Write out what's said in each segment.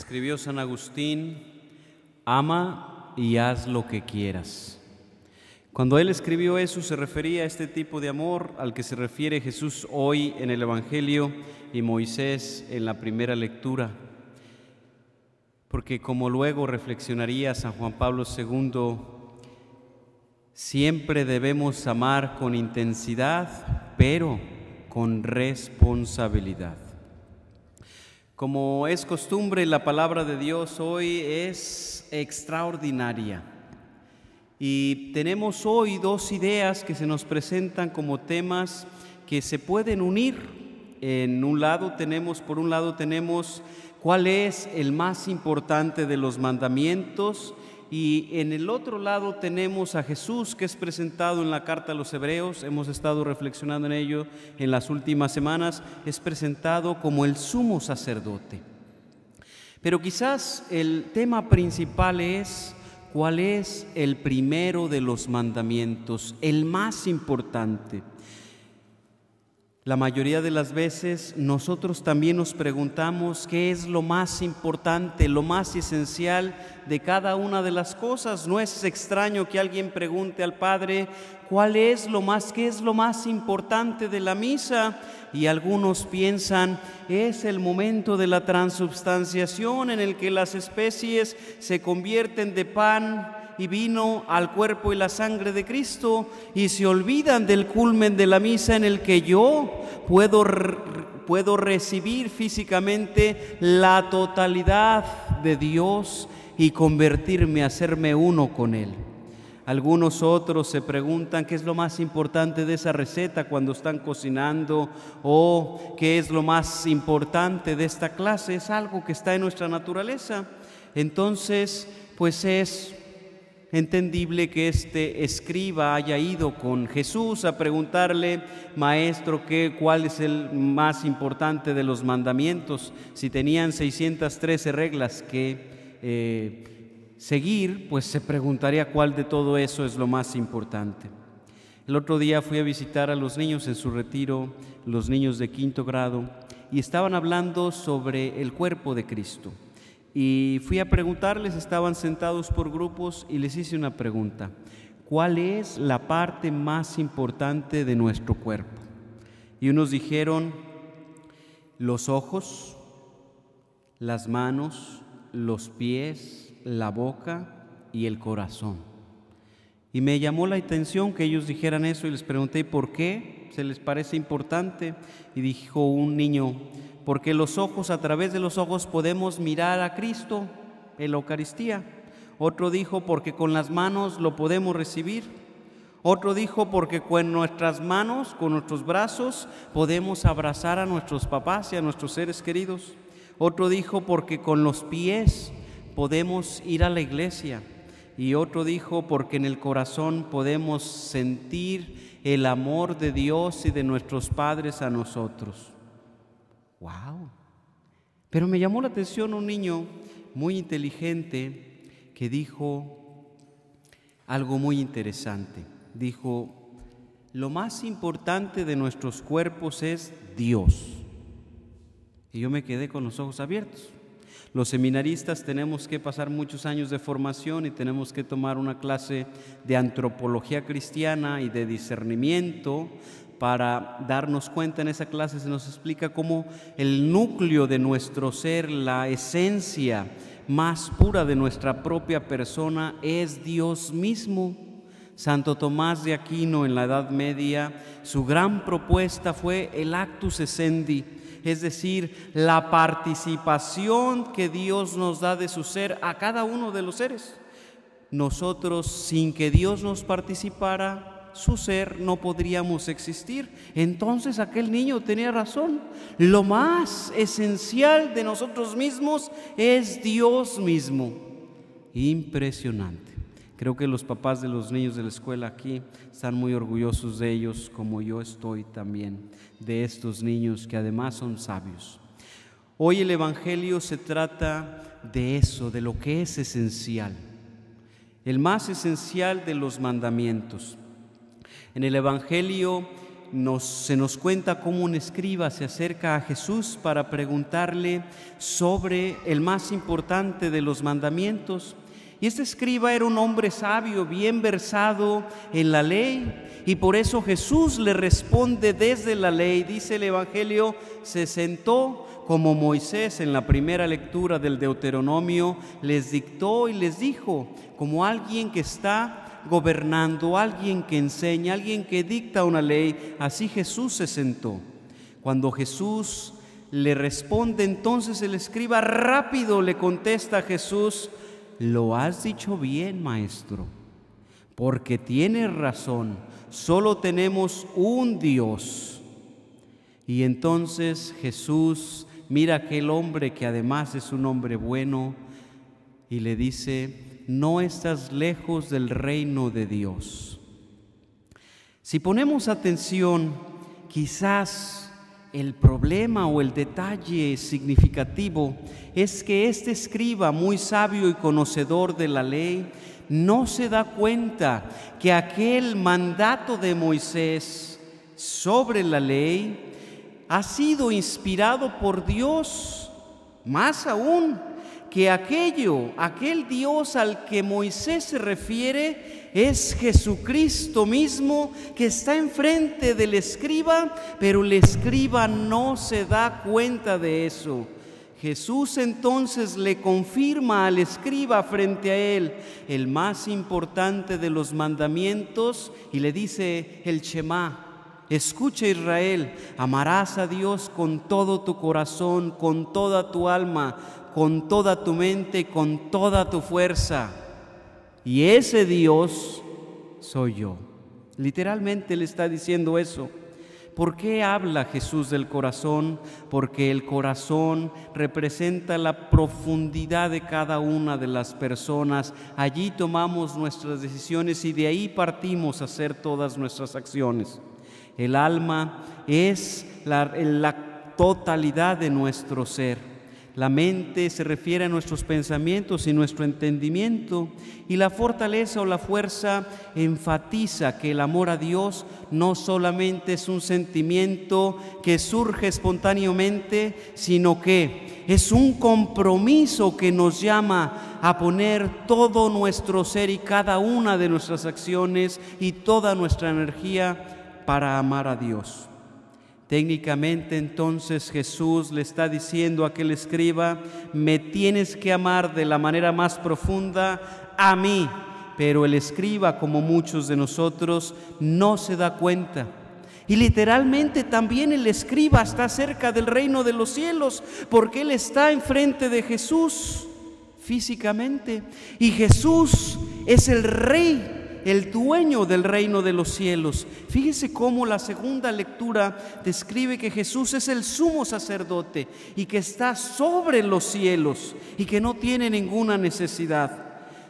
Escribió San Agustín: ama y haz lo que quieras. Cuando él escribió eso se refería a este tipo de amor al que se refiere Jesús hoy en el Evangelio y Moisés en la primera lectura. Porque como luego reflexionaría San Juan Pablo II, siempre debemos amar con intensidad, pero con responsabilidad. Como es costumbre, la palabra de Dios hoy es extraordinaria. Y tenemos hoy dos ideas que se nos presentan como temas que se pueden unir. Por un lado tenemos cuál es el más importante de los mandamientos, y en el otro lado tenemos a Jesús, que es presentado en la carta a los Hebreos. Hemos estado reflexionando en ello en las últimas semanas. Es presentado como el sumo sacerdote. Pero quizás el tema principal es cuál es el primero de los mandamientos, el más importante. La mayoría de las veces nosotros también nos preguntamos qué es lo más importante, lo más esencial de cada una de las cosas. No es extraño que alguien pregunte al Padre qué es lo más importante de la misa, y algunos piensan es el momento de la transubstanciación en el que las especies se convierten de pan y vino al cuerpo y la sangre de Cristo, y se olvidan del culmen de la misa en el que yo puedo recibir físicamente la totalidad de Dios y convertirme, hacerme uno con Él. Algunos otros se preguntan qué es lo más importante de esa receta cuando están cocinando, o qué es lo más importante de esta clase. Es algo que está en nuestra naturaleza. Entonces, pues es entendible que este escriba haya ido con Jesús a preguntarle: maestro, ¿cuál es el más importante de los mandamientos? Si tenían 613 reglas que seguir, pues se preguntaría cuál de todo eso es lo más importante. El otro día fui a visitar a los niños en su retiro, los niños de 5º grado, y estaban hablando sobre el cuerpo de Cristo. Y fui a preguntarles, estaban sentados por grupos, y les hice una pregunta: ¿cuál es la parte más importante de nuestro cuerpo? Y unos dijeron: los ojos, las manos, los pies, la boca y el corazón. Y me llamó la atención que ellos dijeran eso, y les pregunté ¿por qué se les parece importante? Y dijo un niño: porque a través de los ojos podemos mirar a Cristo en la Eucaristía. Otro dijo: porque con las manos lo podemos recibir. Otro dijo: porque con nuestras manos, con nuestros brazos, podemos abrazar a nuestros papás y a nuestros seres queridos. Otro dijo: porque con los pies podemos ir a la iglesia. Y otro dijo: porque en el corazón podemos sentir el amor de Dios y de nuestros padres a nosotros. ¡Wow! Pero me llamó la atención un niño muy inteligente que dijo algo muy interesante. Dijo: lo más importante de nuestros cuerpos es Dios. Y yo me quedé con los ojos abiertos. Los seminaristas tenemos que pasar muchos años de formación y tenemos que tomar una clase de antropología cristiana y de discernimiento. Para darnos cuenta, en esa clase se nos explica cómo el núcleo de nuestro ser, la esencia más pura de nuestra propia persona, es Dios mismo. Santo Tomás de Aquino, en la Edad Media, su gran propuesta fue el actus essendi, es decir, la participación que Dios nos da de su ser a cada uno de los seres. Nosotros, sin que Dios nos participara su ser, no podríamos existir. Entonces aquel niño tenía razón. Lo más esencial de nosotros mismos es Dios mismo. Impresionante. Creo que los papás de los niños de la escuela aquí están muy orgullosos de ellos, como yo estoy también de estos niños que además son sabios. Hoy el Evangelio se trata de eso, de lo que es esencial, el más esencial de los mandamientos. En el Evangelio se nos cuenta cómo un escriba se acerca a Jesús para preguntarle sobre el más importante de los mandamientos. Y este escriba era un hombre sabio, bien versado en la ley, y por eso Jesús le responde desde la ley. Dice el Evangelio, se sentó como Moisés en la primera lectura del Deuteronomio, les dictó y les dijo, como alguien que está gobernando, alguien que enseña, alguien que dicta una ley, así Jesús se sentó. Cuando Jesús le responde, entonces el escriba rápido le contesta a Jesús, lo has dicho bien, maestro, porque tienes razón, solo tenemos un Dios. Y entonces Jesús mira a aquel hombre que además es un hombre bueno y le dice, no estás lejos del reino de Dios. Si ponemos atención, quizás el problema o el detalle significativo es que este escriba, muy sabio y conocedor de la ley, no se da cuenta que aquel mandato de Moisés sobre la ley ha sido inspirado por Dios. Más aún, que aquel Dios al que Moisés se refiere es Jesucristo mismo, que está enfrente del escriba, pero el escriba no se da cuenta de eso. Jesús entonces le confirma al escriba frente a él el más importante de los mandamientos y le dice el Shema. Escucha, Israel, amarás a Dios con todo tu corazón, con toda tu alma, con toda tu mente, con toda tu fuerza. Y ese Dios soy yo. Literalmente le está diciendo eso. ¿Por qué habla Jesús del corazón? Porque el corazón representa la profundidad de cada una de las personas. Allí tomamos nuestras decisiones y de ahí partimos a hacer todas nuestras acciones. El alma es la totalidad de nuestro ser. La mente se refiere a nuestros pensamientos y nuestro entendimiento, y la fortaleza o la fuerza enfatiza que el amor a Dios no solamente es un sentimiento que surge espontáneamente, sino que es un compromiso que nos llama a poner todo nuestro ser y cada una de nuestras acciones y toda nuestra energía para amar a Dios. Técnicamente entonces Jesús le está diciendo a aquel escriba, me tienes que amar de la manera más profunda a mí, pero el escriba, como muchos de nosotros, no se da cuenta. Y literalmente también el escriba está cerca del reino de los cielos, porque él está enfrente de Jesús físicamente, y Jesús es el Rey, el dueño del reino de los cielos. Fíjese cómo la segunda lectura describe que Jesús es el sumo sacerdote y que está sobre los cielos y que no tiene ninguna necesidad.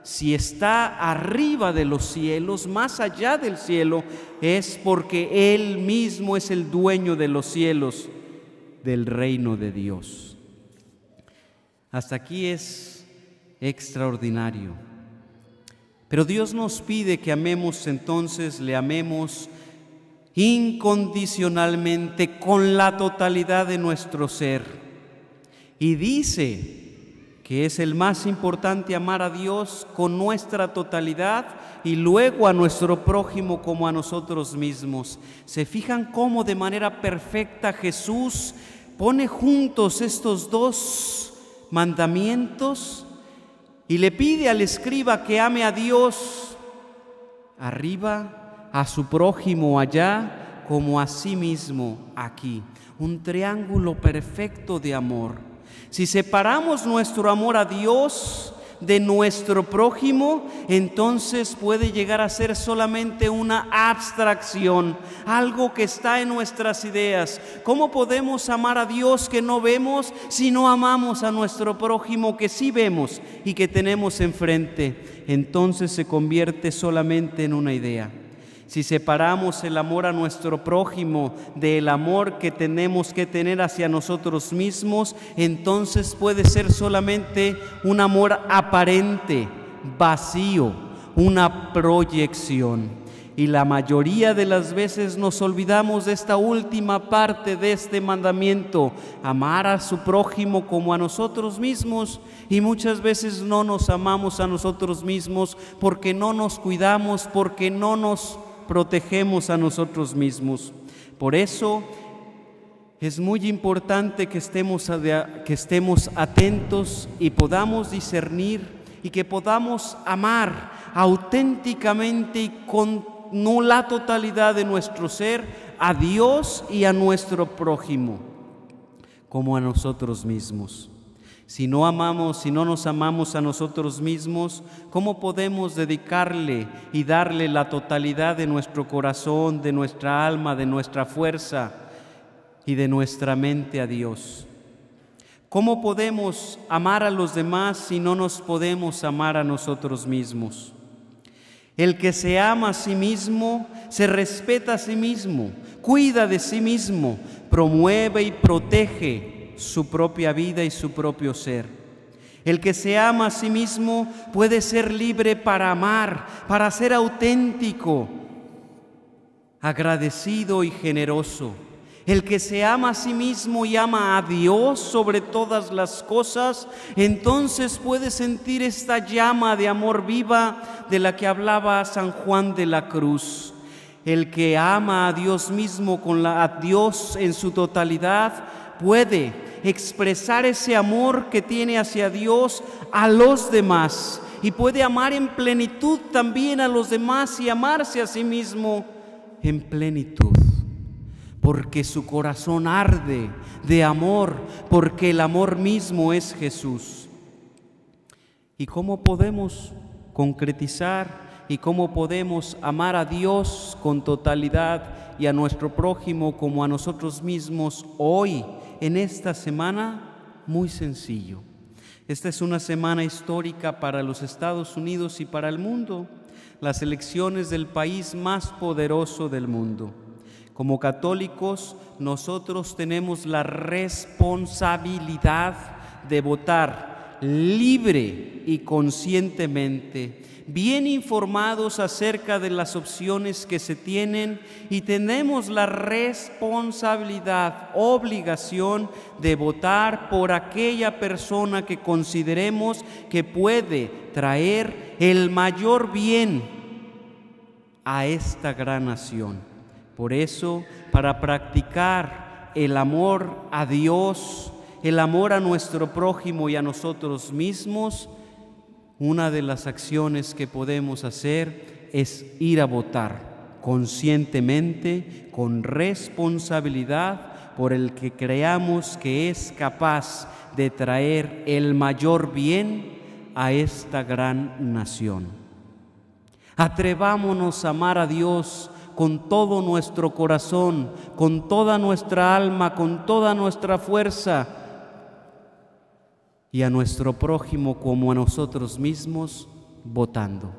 Si está arriba de los cielos, más allá del cielo, es porque Él mismo es el dueño de los cielos, del reino de Dios. Hasta aquí es extraordinario. Pero Dios nos pide que amemos entonces, le amemos incondicionalmente con la totalidad de nuestro ser. Y dice que es el más importante amar a Dios con nuestra totalidad y luego a nuestro prójimo como a nosotros mismos. ¿Se fijan cómo de manera perfecta Jesús pone juntos estos dos mandamientos? Y le pide al escriba que ame a Dios arriba, a su prójimo allá, como a sí mismo aquí. Un triángulo perfecto de amor. Si separamos nuestro amor a Dios de nuestro prójimo, entonces puede llegar a ser solamente una abstracción, algo que está en nuestras ideas. ¿Cómo podemos amar a Dios que no vemos si no amamos a nuestro prójimo que sí vemos y que tenemos enfrente? Entonces se convierte solamente en una idea. Si separamos el amor a nuestro prójimo del amor que tenemos que tener hacia nosotros mismos, entonces puede ser solamente un amor aparente, vacío, una proyección. Y la mayoría de las veces nos olvidamos de esta última parte de este mandamiento, amar a su prójimo como a nosotros mismos. Y muchas veces no nos amamos a nosotros mismos porque no nos cuidamos, porque no nos protegemos a nosotros mismos. Por eso es muy importante que estemos atentos y podamos discernir y que podamos amar auténticamente y con la totalidad de nuestro ser a Dios y a nuestro prójimo como a nosotros mismos. Si no nos amamos a nosotros mismos, ¿cómo podemos dedicarle y darle la totalidad de nuestro corazón, de nuestra alma, de nuestra fuerza y de nuestra mente a Dios? ¿Cómo podemos amar a los demás si no nos podemos amar a nosotros mismos? El que se ama a sí mismo, se respeta a sí mismo, cuida de sí mismo, promueve y protege su propia vida y su propio ser. El que se ama a sí mismo puede ser libre para amar, para ser auténtico, agradecido y generoso. El que se ama a sí mismo y ama a Dios sobre todas las cosas, entonces puede sentir esta llama de amor viva de la que hablaba San Juan de la Cruz. El que ama a Dios mismo, a Dios en su totalidad, puede expresar ese amor que tiene hacia Dios a los demás y puede amar en plenitud también a los demás y amarse a sí mismo en plenitud. Porque su corazón arde de amor, porque el amor mismo es Jesús. ¿Y cómo podemos concretizar y cómo podemos amar a Dios con totalidad y a nuestro prójimo como a nosotros mismos hoy, en esta semana? Muy sencillo. Esta es una semana histórica para los Estados Unidos y para el mundo, las elecciones del país más poderoso del mundo. Como católicos, nosotros tenemos la responsabilidad de votar libre y conscientemente, bien informados acerca de las opciones que se tienen, y tenemos la responsabilidad, obligación de votar por aquella persona que consideremos que puede traer el mayor bien a esta gran nación. Por eso, para practicar el amor a Dios, el amor a nuestro prójimo y a nosotros mismos, una de las acciones que podemos hacer es ir a votar conscientemente, con responsabilidad, por el que creamos que es capaz de traer el mayor bien a esta gran nación. Atrevámonos a amar a Dios con todo nuestro corazón, con toda nuestra alma, con toda nuestra fuerza, y a nuestro prójimo como a nosotros mismos, votando.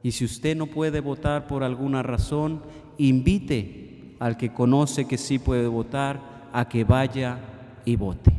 Y si usted no puede votar por alguna razón, invite al que conoce que sí puede votar a que vaya y vote.